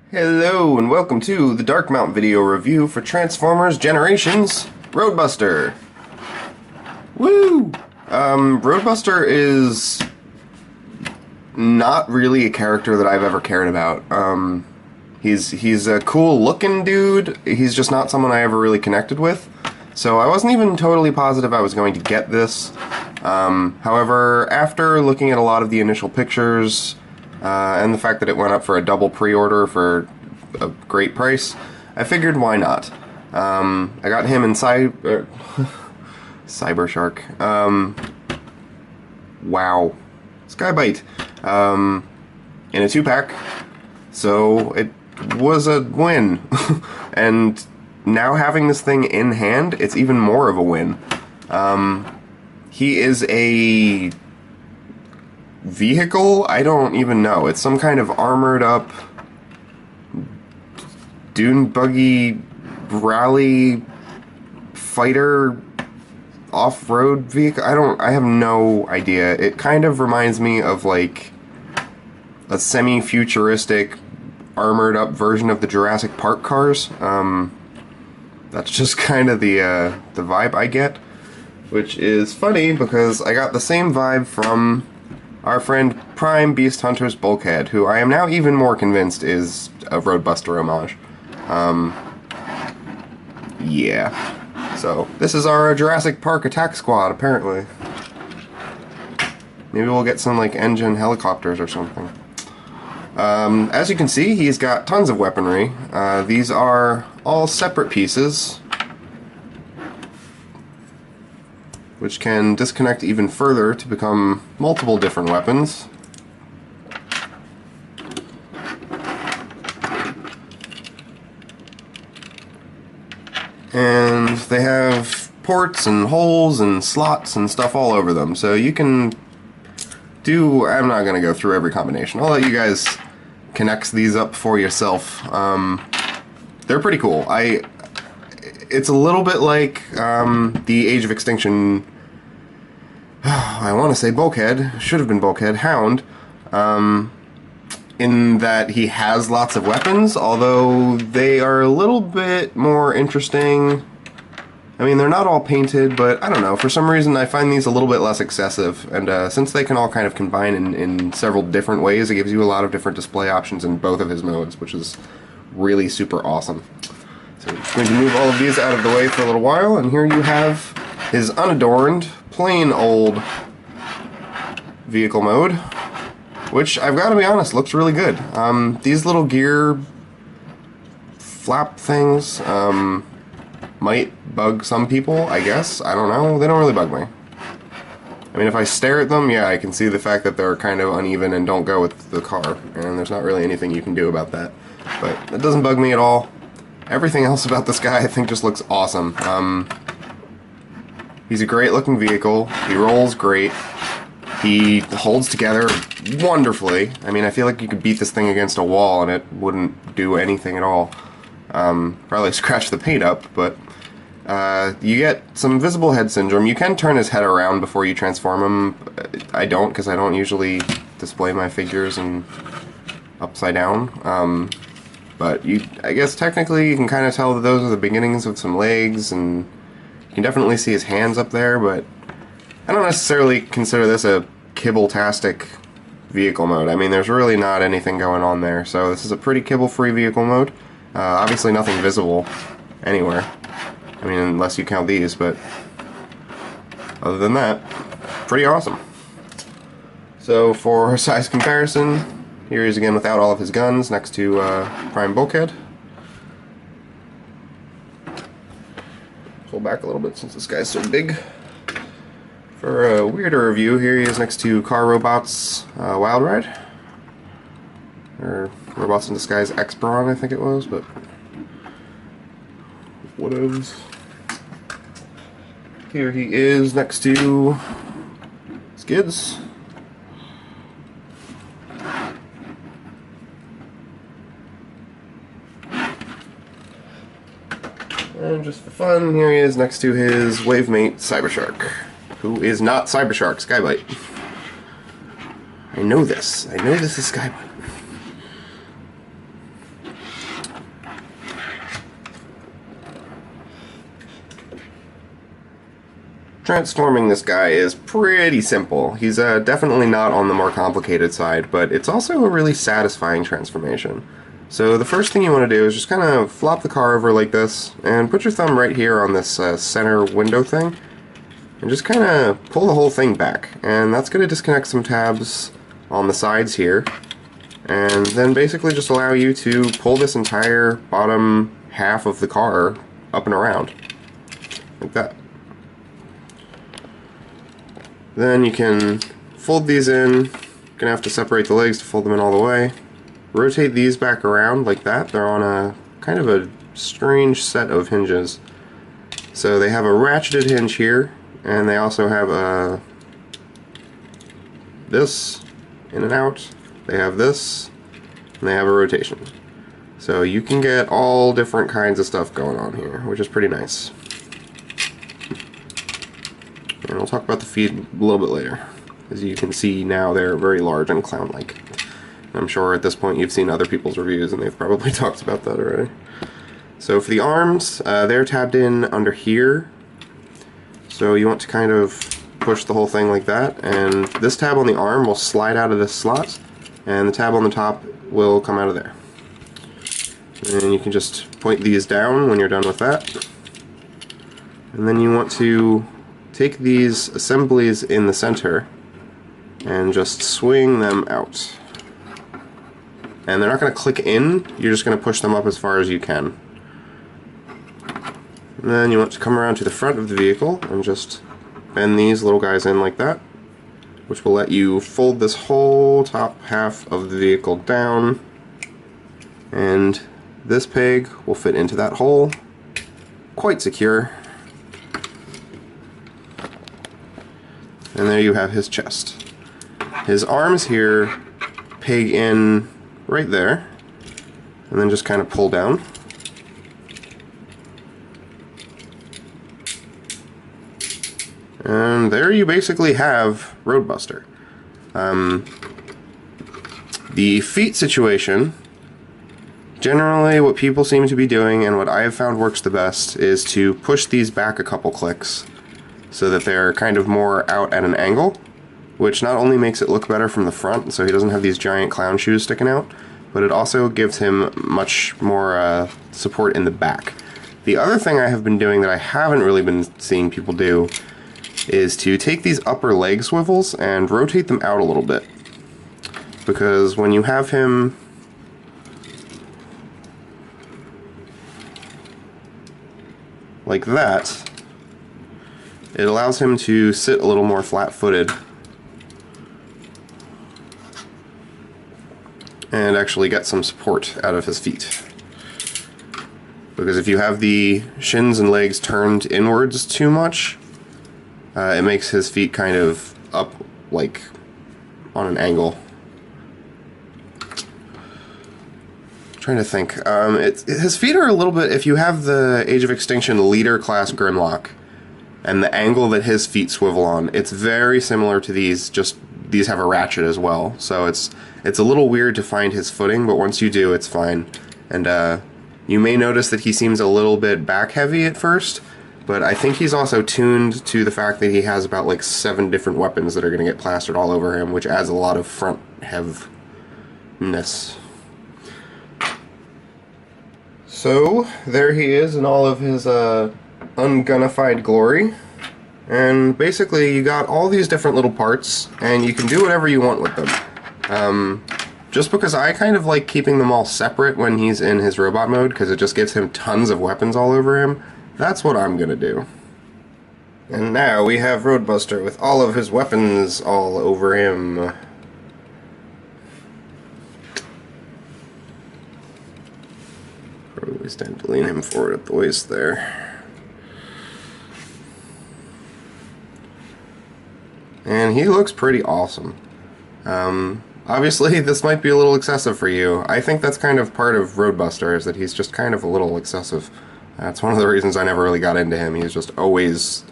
Hello and welcome to the Dark Mount video review for Transformers Generations Roadbuster. Woo! Roadbuster is not really a character that I've ever cared about. He's a cool looking dude, he's just not someone I ever really connected with. So I wasn't even totally positive I was going to get this. However, after looking at a lot of the initial pictures, and the fact that it went up for a double pre-order for a great price, I figured why not. I got him in Cyber Shark. Wow. Skybite. In a 2-pack. So it was a win. And now having this thing in hand, it's even more of a win. He is a vehicle? I don't even know. It's some kind of armored up dune buggy rally fighter off-road vehicle. I have no idea. It kind of reminds me of like a semi-futuristic armored up version of the Jurassic Park cars. That's just kind of the vibe I get, which is funny because I got the same vibe from our friend Prime Beast Hunter's Bulkhead, who I am now even more convinced is a Roadbuster homage. Yeah. So, this is our Jurassic Park attack squad, apparently. Maybe we'll get some, like, engine helicopters or something. As you can see, he's got tons of weaponry. These are all separate pieces, which can disconnect even further to become multiple different weapons. And they have ports and holes and slots and stuff all over them, so you can do... I'm not going to go through every combination. I'll let you guys connect these up for yourself. They're pretty cool. It's a little bit like the Age of Extinction, I want to say Bulkhead, should have been Bulkhead, Hound, in that he has lots of weapons, although they are a little bit more interesting. I mean, they're not all painted, but I don't know, for some reason I find these a little bit less excessive, and since they can all kind of combine in several different ways, it gives you a lot of different display options in both of his modes, which is really super awesome. So I'm going to move all of these out of the way for a little while, and here you have his unadorned, plain old vehicle mode, which, I've got to be honest, looks really good. These little gear flap things might bug some people, I guess. I don't know. They don't really bug me. I mean, if I stare at them, yeah, I can see the fact that they're kind of uneven and don't go with the car, and there's not really anything you can do about that. But it doesn't bug me at all. Everything else about this guy, I think, just looks awesome. He's a great-looking vehicle. He rolls great. He holds together wonderfully. I mean, I feel like you could beat this thing against a wall and it wouldn't do anything at all. Probably scratch the paint up, but you get some visible head syndrome. You can turn his head around before you transform him. I don't, because I don't usually display my figures in upside down. But I guess technically you can kind of tell that those are the beginnings of some legs, and you can definitely see his hands up there, but I don't necessarily consider this a kibble-tastic vehicle mode. I mean, there's really not anything going on there, so this is a pretty kibble-free vehicle mode. Obviously nothing visible anywhere. I mean, unless you count these, but other than that, pretty awesome. So for size comparison, here he is again without all of his guns next to Prime Bulkhead. Pull back a little bit since this guy's so big. For a weirder review, here he is next to Car Robots Wild Ride. Or Robots in Disguise X-Brawn, I think it was, but whatevs. Here he is next to Skids. And just for fun, here he is next to his wavemate Cybershark, who is not Cybershark, Skybite. I know this. I know this is Skybite. Transforming this guy is pretty simple. He's definitely not on the more complicated side, but it's also a really satisfying transformation. So the first thing you want to do is just kind of flop the car over like this, and put your thumb right here on this center window thing, and just kind of pull the whole thing back. And that's going to disconnect some tabs on the sides here, and then basically just allow you to pull this entire bottom half of the car up and around, like that. Then you can fold these in. You're gonna have to separate the legs to fold them in all the way. Rotate these back around like that. They're on a kind of a strange set of hinges. So they have a ratcheted hinge here, and they also have this in and out. They have this, and they have a rotation. So you can get all different kinds of stuff going on here, which is pretty nice. And we'll talk about the feet a little bit later. As you can see now, they're very large and clown-like. I'm sure at this point you've seen other people's reviews and they've probably talked about that already. So for the arms, they're tabbed in under here. So you want to kind of push the whole thing like that, and this tab on the arm will slide out of this slot, and the tab on the top will come out of there. And you can just point these down when you're done with that. And then you want to take these assemblies in the center and just swing them out. And they're not going to click in, you're just going to push them up as far as you can. And then you want to come around to the front of the vehicle and just bend these little guys in like that, which will let you fold this whole top half of the vehicle down, and this peg will fit into that hole, quite secure. And there you have his chest. His arms here peg in right there, and then just kind of pull down. And there you basically have Roadbuster. The feet situation, generally what people seem to be doing, and what I have found works the best, is to push these back a couple clicks so that they're kind of more out at an angle, which not only makes it look better from the front, so he doesn't have these giant clown shoes sticking out, but it also gives him much more support in the back. The other thing I have been doing that I haven't really been seeing people do is to take these upper leg swivels and rotate them out a little bit. Because when you have him like that, it allows him to sit a little more flat-footed and actually get some support out of his feet. Because if you have the shins and legs turned inwards too much, it makes his feet kind of up, like, on an angle. Trying to think. His feet are a little bit, if you have the Age of Extinction leader class Grimlock, and the angle that his feet swivel on, it's very similar to these, just these have a ratchet as well. So it's a little weird to find his footing, but once you do, it's fine. And you may notice that he seems a little bit back heavy at first, but I think he's also tuned to the fact that he has about like 7 different weapons that are going to get plastered all over him, which adds a lot of front heaviness. So, there he is in all of his ungunnified glory. And basically you got all these different little parts, and you can do whatever you want with them. Just because I kind of like keeping them all separate when he's in his robot mode, because it just gives him tons of weapons all over him, that's what I'm gonna do. And now we have Roadbuster with all of his weapons all over him. Probably stand to lean him forward at the waist there. And he looks pretty awesome. Obviously, this might be a little excessive for you. I think that's kind of part of Roadbuster, is that he's just kind of a little excessive. That's one of the reasons I never really got into him. He's just always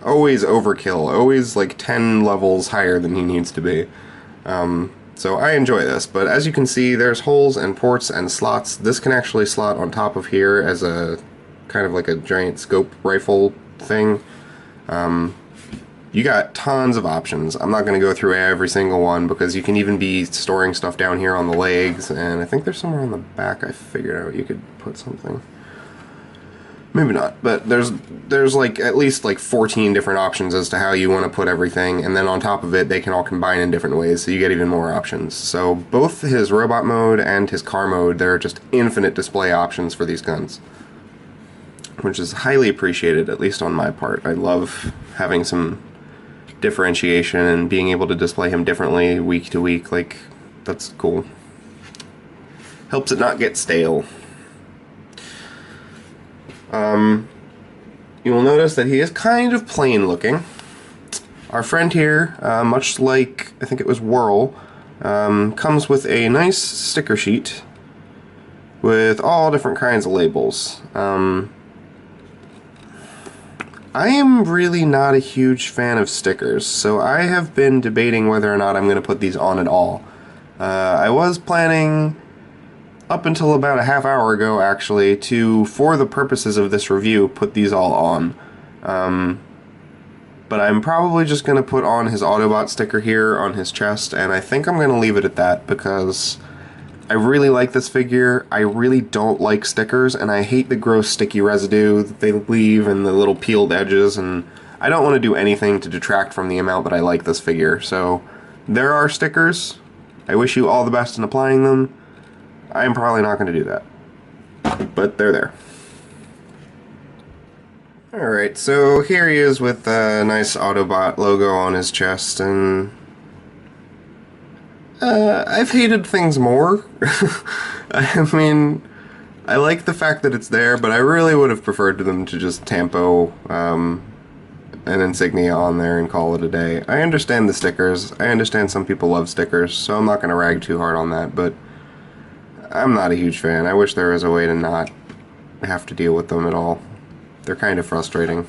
overkill, always like 10 levels higher than he needs to be. So I enjoy this, but as you can see, there's holes and ports and slots. This can actually slot on top of here as a kind of like a giant scope rifle thing. you got tons of options. I'm not going to go through every single one because you can even be storing stuff down here on the legs, and I think there's somewhere on the back I figured out you could put something. Maybe not, but there's like at least like 14 different options as to how you want to put everything, and then on top of it they can all combine in different ways, so you get even more options. So both his robot mode and his car mode, there are just infinite display options for these guns, which is highly appreciated, at least on my part. I love having some differentiation and being able to display him differently week to week. Like, that's cool. Helps it not get stale. You will notice that he is kind of plain looking. Our friend here, much like I think it was Whirl, comes with a nice sticker sheet with all different kinds of labels. I am really not a huge fan of stickers, so I have been debating whether or not I'm going to put these on at all. I was planning, up until about a half hour ago actually, to, for the purposes of this review, put these all on. But I'm probably just going to put on his Autobot sticker here on his chest, and I think I'm going to leave it at that because I really like this figure. I really don't like stickers, and I hate the gross sticky residue that they leave and the little peeled edges, and I don't want to do anything to detract from the amount that I like this figure. So there are stickers. I wish you all the best in applying them. I'm probably not going to do that, but they're there. Alright, so here he is with a nice Autobot logo on his chest, and I've hated things more. I mean, I like the fact that it's there, but I really would have preferred them to just tampo an insignia on there and call it a day. I understand the stickers. I understand some people love stickers, so I'm not going to rag too hard on that, but I'm not a huge fan. I wish there was a way to not have to deal with them at all. They're kind of frustrating.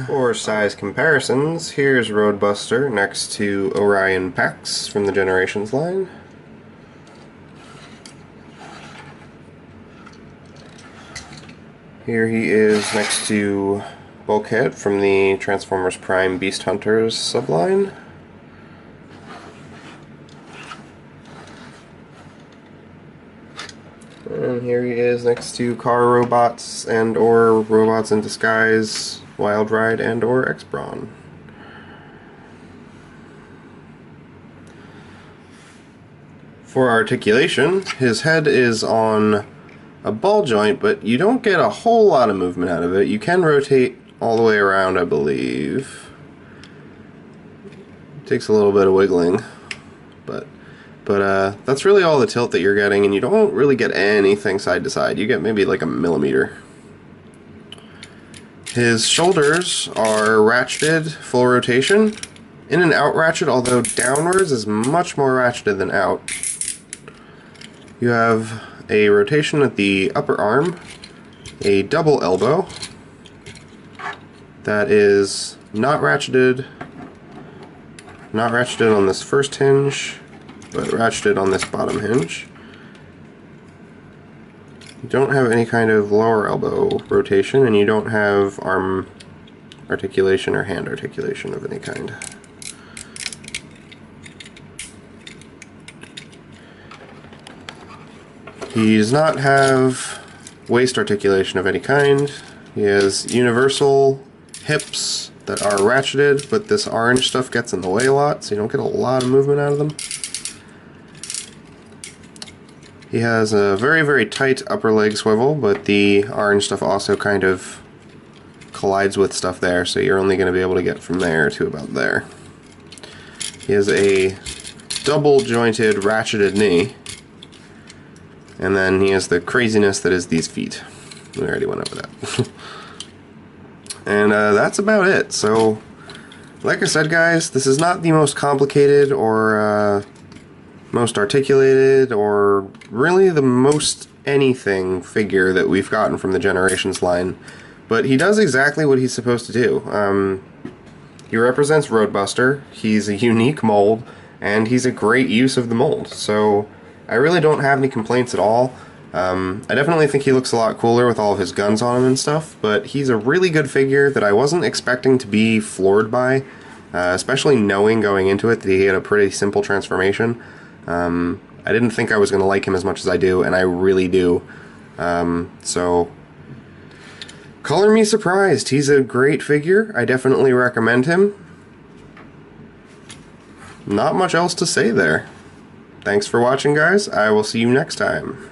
For size comparisons, here's Roadbuster next to Orion Pax from the Generations line. Here he is next to Bulkhead from the Transformers Prime Beast Hunters subline. And here he is next to Car Robots and or Robots in Disguise, Wild Ride and or X-Brawn. For Articulation, his head is on a ball joint, but you don't get a whole lot of movement out of it. You can rotate all the way around, I believe. It takes a little bit of wiggling, but that's really all the tilt that you're getting, and you don't really get anything side to side. You get maybe like a millimeter. His shoulders are ratcheted, full rotation. In and out ratchet, although downwards is much more ratcheted than out. You have a rotation at the upper arm, a double elbow that is not ratcheted on this first hinge, but ratcheted on this bottom hinge. You don't have any kind of lower elbow rotation, and you don't have arm articulation or hand articulation of any kind. He does not have waist articulation of any kind. He has universal hips that are ratcheted, but this orange stuff gets in the way a lot, so you don't get a lot of movement out of them. He has a very, very tight upper leg swivel, but the orange stuff also kind of collides with stuff there, so you're only going to be able to get from there to about there. He has a double jointed ratcheted knee, and then he has the craziness that is these feet. We already went over that. And that's about it. So, like I said, guys, this is not the most complicated or most articulated or really the most anything figure that we've gotten from the Generations line, but he does exactly what he's supposed to do. He represents Roadbuster, he's a unique mold, and he's a great use of the mold, so I really don't have any complaints at all. I definitely think he looks a lot cooler with all of his guns on him and stuff, but he's a really good figure that I wasn't expecting to be floored by, especially knowing going into it that he had a pretty simple transformation. I didn't think I was going to like him as much as I do, and I really do. So, color me surprised. He's a great figure. I definitely recommend him. Not much else to say there. Thanks for watching, guys. I will see you next time.